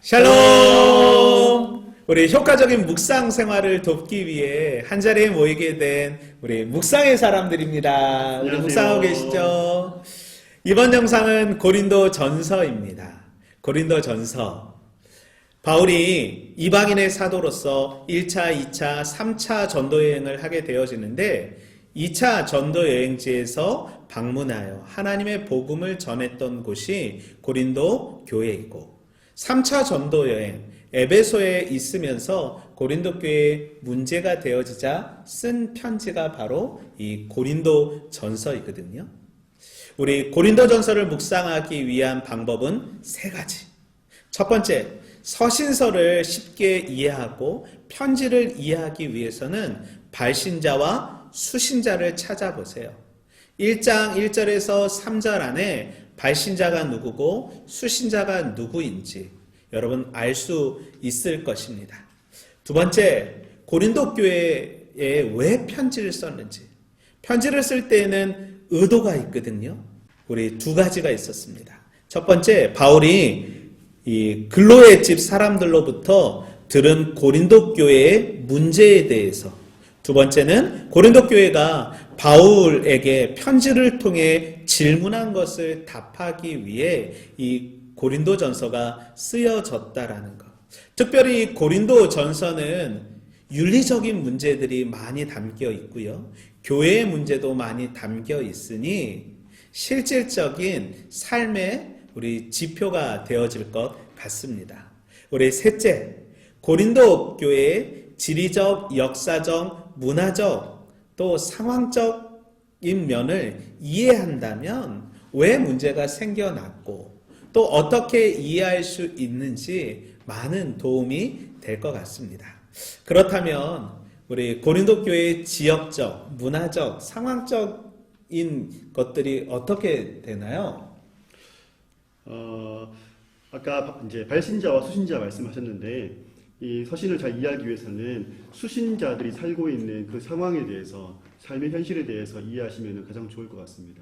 샬롬! 우리 효과적인 묵상 생활을 돕기 위해 한자리에 모이게 된 우리 묵상의 사람들입니다. 우리 안녕하세요. 묵상하고 계시죠? 이번 영상은 고린도 전서입니다. 고린도 전서. 바울이 이방인의 사도로서 1차, 2차, 3차 전도 여행을 하게 되어지는데 2차 전도 여행지에서 방문하여 하나님의 복음을 전했던 곳이 고린도 교회이고 3차 전도 여행 에베소에 있으면서 고린도 교회에 문제가 되어지자 쓴 편지가 바로 이 고린도 전서이거든요. 우리 고린도 전서를 묵상하기 위한 방법은 세 가지. 첫 번째, 서신서를 쉽게 이해하고 편지를 이해하기 위해서는 발신자와 수신자를 찾아보세요. 1장 1절에서 3절 안에 발신자가 누구고 수신자가 누구인지 여러분 알 수 있을 것입니다. 두 번째, 고린도 교회에 왜 편지를 썼는지. 편지를 쓸 때에는 의도가 있거든요. 우리 두 가지가 있었습니다. 첫 번째, 바울이 이 글로의 집 사람들로부터 들은 고린도 교회의 문제에 대해서, 두 번째는 고린도 교회가 바울에게 편지를 통해 질문한 것을 답하기 위해 이 고린도 전서가 쓰여졌다라는 것. 특별히 고린도 전서는 윤리적인 문제들이 많이 담겨 있고요. 교회의 문제도 많이 담겨 있으니 실질적인 삶의 우리 지표가 되어질 것 같습니다. 우리 셋째, 고린도 교회의 지리적, 역사적, 문화적, 또 상황적인 면을 이해한다면 왜 문제가 생겨났고 또 어떻게 이해할 수 있는지 많은 도움이 될 것 같습니다. 그렇다면 우리 고린도 교회의 지역적, 문화적, 상황적인 것들이 어떻게 되나요? 아까 이제 발신자와 수신자 말씀하셨는데 이 서신을 잘 이해하기 위해서는 수신자들이 살고 있는 그 상황에 대해서 삶의 현실에 대해서 이해하시면 가장 좋을 것 같습니다.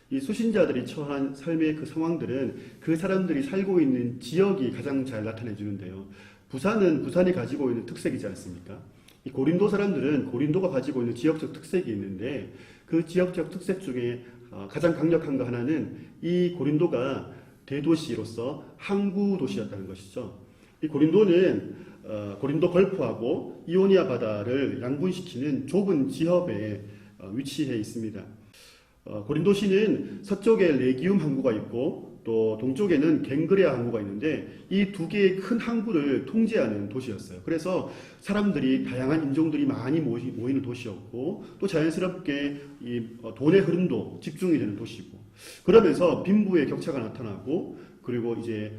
이 수신자들이 처한 삶의 그 상황들은 그 사람들이 살고 있는 지역이 가장 잘 나타내 주는데요. 부산은 부산이 가지고 있는 특색이지 않습니까? 이 고린도 사람들은 고린도가 가지고 있는 지역적 특색이 있는데 그 지역적 특색 중에 가장 강력한 거 하나는 이 고린도가 대도시로서 항구 도시였다는 것이죠. 이 고린도는 고린도 걸프하고 이오니아 바다를 양분시키는 좁은 지협에 위치해 있습니다. 고린도시는 서쪽에 레기움 항구가 있고 또 동쪽에는 갱그레아 항구가 있는데 이 두 개의 큰 항구를 통제하는 도시였어요. 그래서 사람들이 다양한 인종들이 많이 모이는 도시였고 또 자연스럽게 이 돈의 흐름도 집중이 되는 도시고 그러면서 빈부의 격차가 나타나고 그리고 이제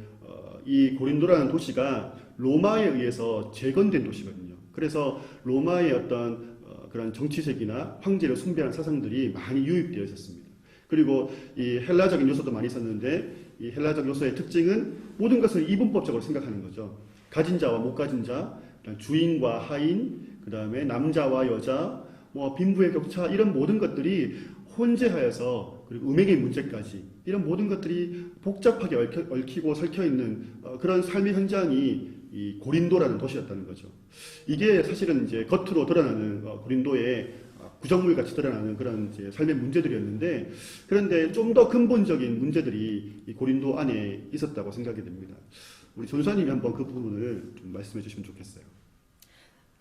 이 고린도라는 도시가 로마에 의해서 재건된 도시거든요. 그래서 로마의 어떤 그런 정치색이나 황제를 숭배하는 사상들이 많이 유입되어 있었습니다. 그리고 이 헬라적인 요소도 많이 있었는데 이 헬라적 요소의 특징은 모든 것을 이분법적으로 생각하는 거죠. 가진 자와 못 가진 자, 주인과 하인, 그 다음에 남자와 여자, 뭐 빈부의 격차 이런 모든 것들이 혼재하여서 그리고 음행의 문제까지 이런 모든 것들이 복잡하게 얽히고 설켜 있는 그런 삶의 현장이 이 고린도라는 도시였다는 거죠. 이게 사실은 이제 겉으로 드러나는 고린도의 구정물 같이 드러나는 그런 이제 삶의 문제들이었는데 그런데 좀 더 근본적인 문제들이 이 고린도 안에 있었다고 생각이 됩니다. 우리 전사님이 한번 그 부분을 좀 말씀해 주시면 좋겠어요.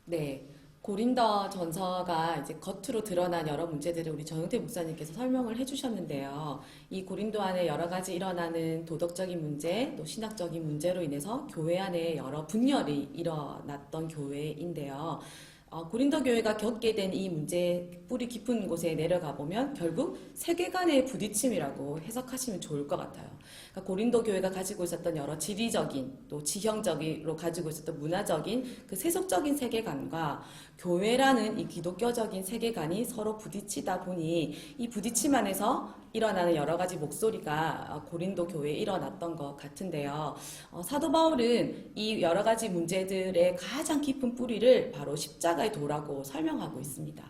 네. 고린도 전서가 이제 겉으로 드러난 여러 문제들을 우리 정용태 목사님께서 설명을 해주셨는데요. 이 고린도 안에 여러 가지 일어나는 도덕적인 문제, 또 신학적인 문제로 인해서 교회 안에 여러 분열이 일어났던 교회인데요. 고린도 교회가 겪게 된 이 문제 뿌리 깊은 곳에 내려가 보면 결국 세계관의 부딪힘이라고 해석하시면 좋을 것 같아요. 그러니까 고린도 교회가 가지고 있었던 여러 지리적인 또 지형적으로 가지고 있었던 문화적인 그 세속적인 세계관과 교회라는 이 기독교적인 세계관이 서로 부딪히다 보니 이 부딪힘 안에서 일어나는 여러 가지 목소리가 고린도 교회에 일어났던 것 같은데요. 사도 바울은 이 여러 가지 문제들의 가장 깊은 뿌리를 바로 십자가의 도라고 설명하고 있습니다.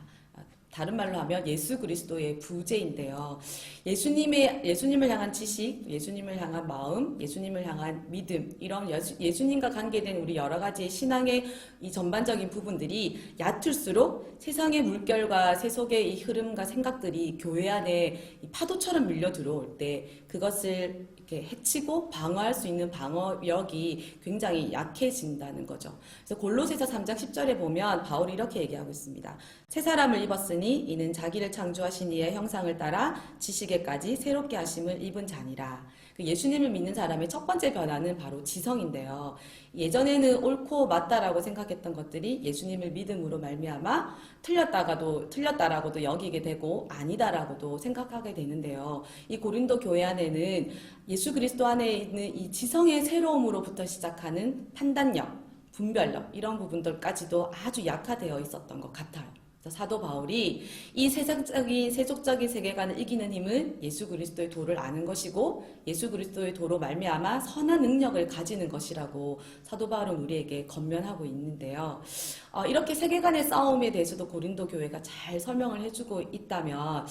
다른 말로 하면 예수 그리스도의 부재인데요. 예수님을 향한 지식, 예수님을 향한 마음, 예수님을 향한 믿음, 이런 예수님과 관계된 우리 여러 가지 신앙의 이 전반적인 부분들이 얕을수록 세상의 물결과 세속의 이 흐름과 생각들이 교회 안에 이 파도처럼 밀려 들어올 때 그것을 이렇게 해치고 방어할 수 있는 방어력이 굉장히 약해진다는 거죠. 그래서 골로새서 3장 10절에 보면 바울이 이렇게 얘기하고 있습니다. 새 사람을 입었으니 이는 자기를 창조하신 이의 형상을 따라 지식에까지 새롭게 하심을 입은 자니라. 예수님을 믿는 사람의 첫 번째 변화는 바로 지성인데요. 예전에는 옳고 맞다라고 생각했던 것들이 예수님을 믿음으로 말미암아 틀렸다라고도 여기게 되고 아니다라고도 생각하게 되는데요. 이 고린도 교회 안에는 예수 그리스도 안에 있는 이 지성의 새로움으로부터 시작하는 판단력, 분별력 이런 부분들까지도 아주 약화되어 있었던 것 같아요. 사도 바울이 이 세속적인 세계관을 이기는 힘은 예수 그리스도의 도를 아는 것이고 예수 그리스도의 도로 말미암아 선한 능력을 가지는 것이라고 사도 바울은 우리에게 권면하고 있는데요. 이렇게 세계관의 싸움에 대해서도 고린도 교회가 잘 설명을 해주고 있다면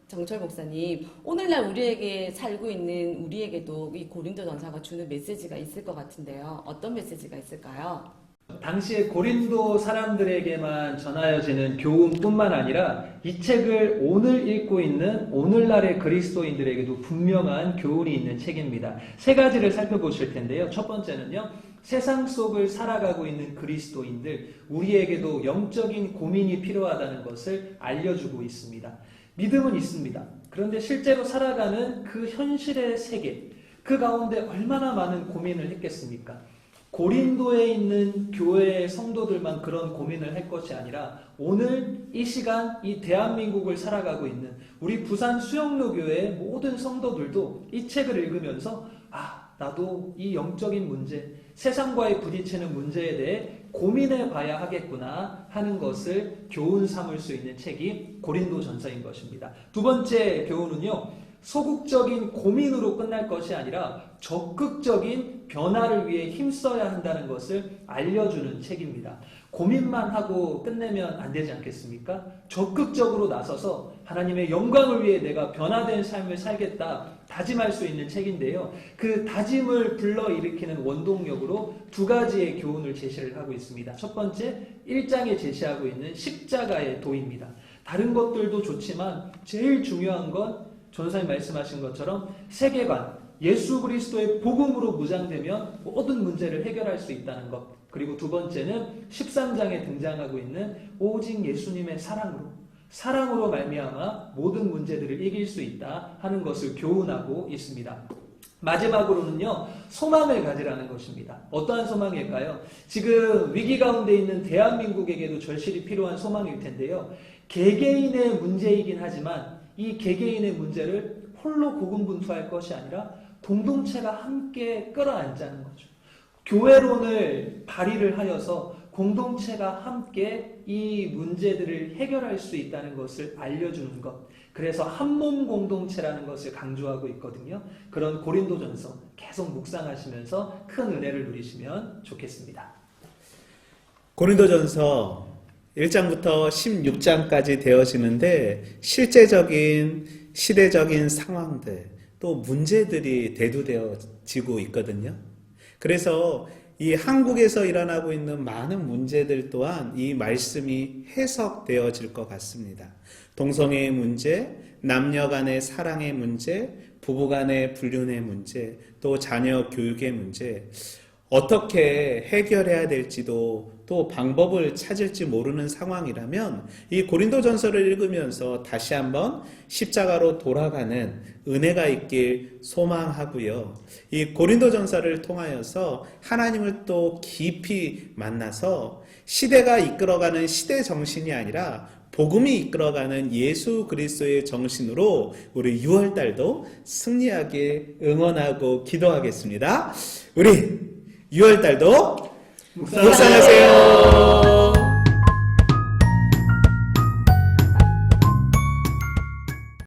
정철 목사님, 오늘날 우리에게 살고 있는 우리에게도 이 고린도 전서가 주는 메시지가 있을 것 같은데요. 어떤 메시지가 있을까요? 당시에 고린도 사람들에게만 전하여지는 교훈뿐만 아니라 이 책을 오늘 읽고 있는 오늘날의 그리스도인들에게도 분명한 교훈이 있는 책입니다. 세 가지를 살펴보실 텐데요. 첫 번째는요, 세상 속을 살아가고 있는 그리스도인들, 우리에게도 영적인 고민이 필요하다는 것을 알려주고 있습니다. 믿음은 있습니다. 그런데 실제로 살아가는 그 현실의 세계, 그 가운데 얼마나 많은 고민을 했겠습니까? 고린도에 있는 교회의 성도들만 그런 고민을 할 것이 아니라 오늘 이 시간 이 대한민국을 살아가고 있는 우리 부산 수영로 교회의 모든 성도들도 이 책을 읽으면서 나도 이 영적인 문제, 세상과의 부딪히는 문제에 대해 고민해 봐야 하겠구나 하는 것을 교훈 삼을 수 있는 책이 고린도 전서인 것입니다. 두 번째 교훈은요, 소극적인 고민으로 끝날 것이 아니라 적극적인 변화를 위해 힘써야 한다는 것을 알려주는 책입니다. 고민만 하고 끝내면 안 되지 않겠습니까? 적극적으로 나서서 하나님의 영광을 위해 내가 변화된 삶을 살겠다 다짐할 수 있는 책인데요. 그 다짐을 불러일으키는 원동력으로 두 가지의 교훈을 제시를 하고 있습니다. 첫 번째, 1장에 제시하고 있는 십자가의 도입니다. 다른 것들도 좋지만 제일 중요한 건 전사님 말씀하신 것처럼 세계관, 예수 그리스도의 복음으로 무장되면 모든 문제를 해결할 수 있다는 것. 그리고 두 번째는 13장에 등장하고 있는 오직 예수님의 사랑으로 말미암아 모든 문제들을 이길 수 있다 하는 것을 교훈하고 있습니다. 마지막으로는요, 소망을 가지라는 것입니다. 어떠한 소망일까요? 지금 위기 가운데 있는 대한민국에게도 절실히 필요한 소망일 텐데요. 개개인의 문제이긴 하지만 이 개개인의 문제를 홀로 고군분투할 것이 아니라 공동체가 함께 끌어안자는 거죠. 교회론을 발휘를 하여서 공동체가 함께 이 문제들을 해결할 수 있다는 것을 알려주는 것. 그래서 한몸 공동체라는 것을 강조하고 있거든요. 그런 고린도전서 계속 묵상하시면서 큰 은혜를 누리시면 좋겠습니다. 고린도전서 1장부터 16장까지 되어지는데 실제적인 시대적인 상황들 또 문제들이 대두되어지고 있거든요. 그래서 이 한국에서 일어나고 있는 많은 문제들 또한 이 말씀이 해석되어질 것 같습니다. 동성애의 문제, 남녀 간의 사랑의 문제, 부부 간의 불륜의 문제, 또 자녀 교육의 문제, 어떻게 해결해야 될지도 또 방법을 찾을지 모르는 상황이라면 이 고린도전서를 읽으면서 다시 한번 십자가로 돌아가는 은혜가 있길 소망하고요. 이 고린도전서를 통하여서 하나님을 또 깊이 만나서 시대가 이끌어가는 시대 정신이 아니라 복음이 이끌어가는 예수 그리스도의 정신으로 우리 6월달도 승리하게 응원하고 기도하겠습니다. 우리 6월달도 묵상하세요.